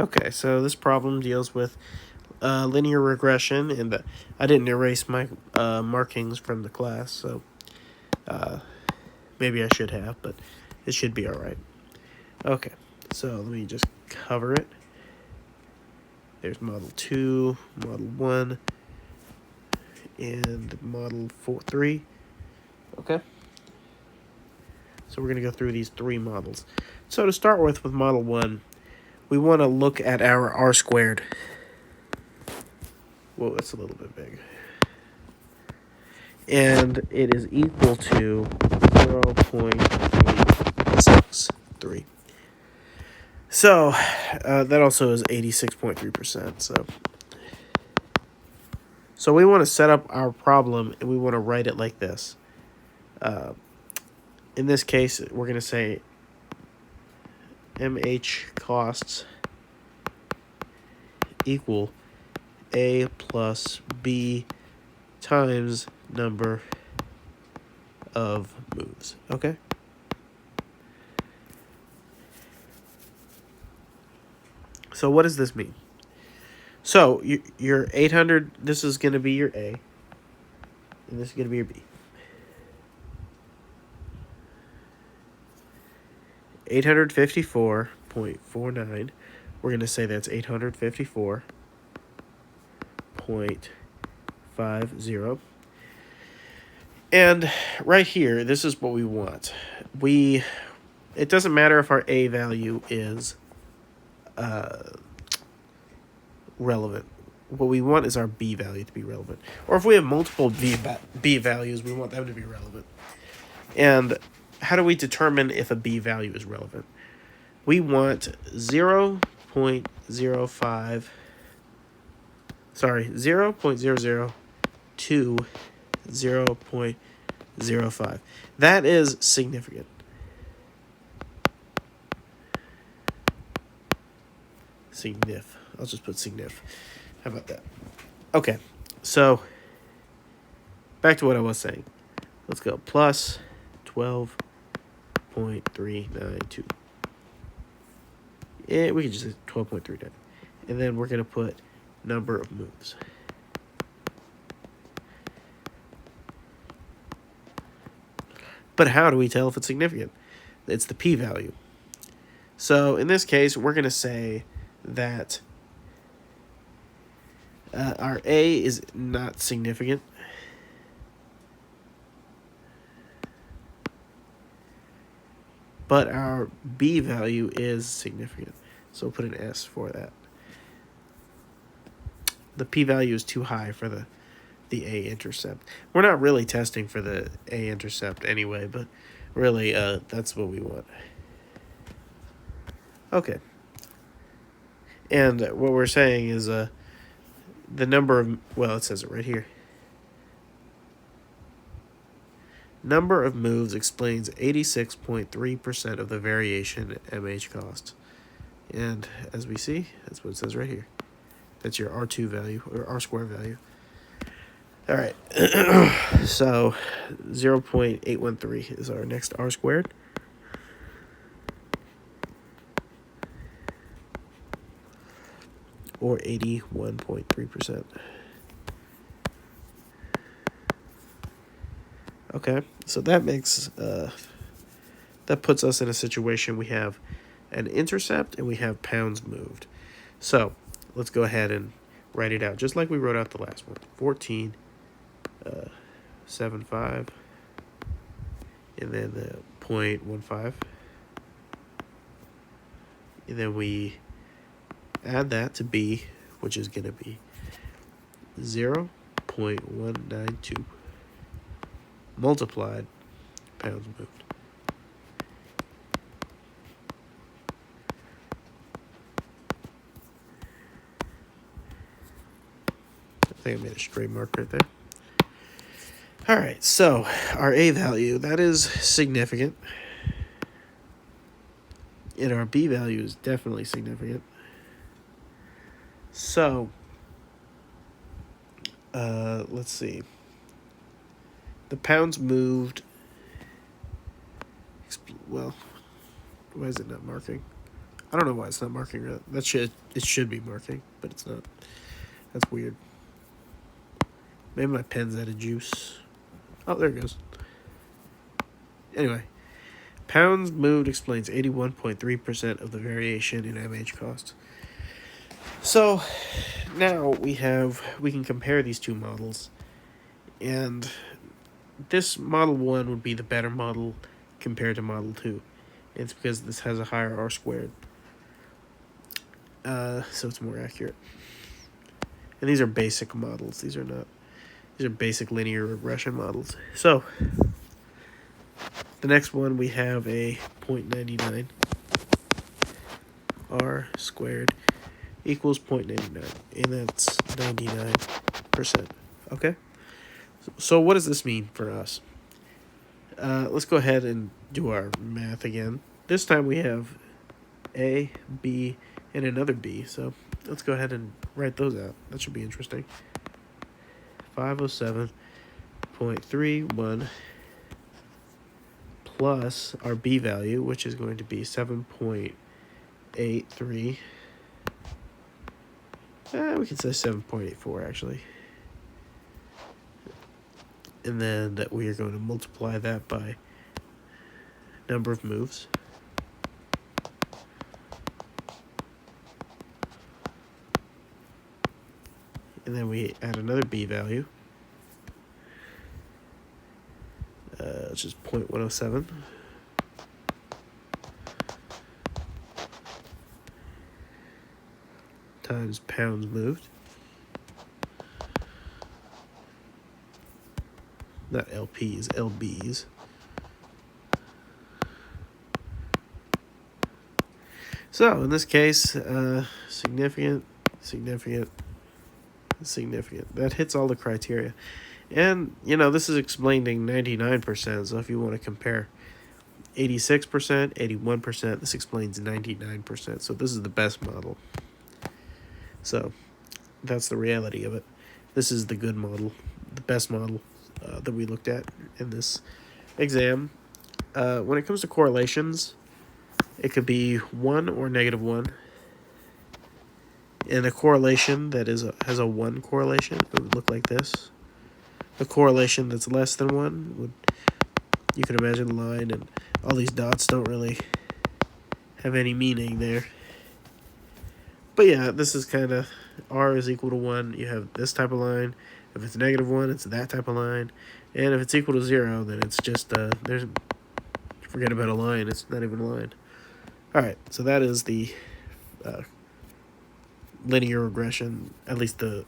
Okay, so this problem deals with linear regression, and I didn't erase my markings from the class, so maybe I should have, but it should be all right. Okay, so let me just cover it. There's Model 2, Model 1, and Model 3. Okay, so we're going to go through these three models. So to start with Model 1, we want to look at our r squared. Whoa, that's a little bit big. And it is equal to 0.863. So that also is 86.3%. So we want to set up our problem, and we want to write it like this. In this case, we're going to say MH costs equal A plus B times number of moves. Okay? So what does this mean? So your 800, this is going to be your A, and this is going to be your B. 854.49. We're going to say that's 854.50. And right here, this is what we want. It doesn't matter if our A value is relevant. What we want is our B value to be relevant. Or if we have multiple B values, we want them to be relevant. And how do we determine if a B value is relevant? We want 0.05, sorry, 0.00 to 0.05. That is significant. Signif. I'll just put signif. How about that? Okay, so back to what I was saying. Let's go plus 12.392. We could just say 12.39. And then we're going to put number of moves. But how do we tell if it's significant? It's the p-value. So in this case, we're going to say that our A is not significant. But our B value is significant. So we'll put an S for that. The p-value is too high for the A-intercept. We're not really testing for the A-intercept anyway, but really that's what we want. Okay. And what we're saying is the number of, well, it says it right here. Number of moves explains 86.3% of the variation in MH cost. And as we see, that's what it says right here. That's your R2 value, or R square value. All right. So 0.813 is our next R squared. Or 81.3%. Okay, so that makes that puts us in a situation we have an intercept and we have pounds moved. So let's go ahead and write it out just like we wrote out the last one. 14.75, and then the 0.15, and then we add that to B, which is going to be 0.192 multiplied pounds moved. I think I made a straight mark right there. All right, so our A value, that is significant. And our B value is definitely significant. So, let's see. The pounds moved, well, why is it not marking? I don't know why it's not marking that. It should be marking, but it's not. That's weird. Maybe my pen's out of juice. Oh, there it goes. Anyway, pounds moved explains 81.3% of the variation in MH cost. So now we can compare these two models, and this model 1 would be the better model compared to model 2. It's because this has a higher R squared. So it's more accurate. And these are basic models. These are basic linear regression models. So the next one, we have a 0.99 R squared equals 0.99, and that's 99%. Okay? So what does this mean for us? Let's go ahead and do our math again. This time we have A, B, and another B. So let's go ahead and write those out. That should be interesting. 507.31 plus our B value, which is going to be 7.83. We can say 7.84 actually. And then that we are going to multiply that by number of moves. And then we add another B value, which is 0.107. Times pounds moved. Not LPs, LBs. So in this case, significant. That hits all the criteria. And, this is explaining 99%, so if you want to compare 86%, 81%, this explains 99%. So this is the best model. So that's the reality of it. This is the good model, the best model that we looked at in this exam. When it comes to correlations, it could be 1 or -1. And a correlation that has a 1 correlation, it would look like this. A correlation that's less than 1 you can imagine a line, and all these dots don't really have any meaning there. But yeah, this is kind of R is equal to 1. You have this type of line. If it's -1, it's that type of line. And if it's equal to 0, then it's just, forget about a line. It's not even a line. All right, so that is the linear regression, at least the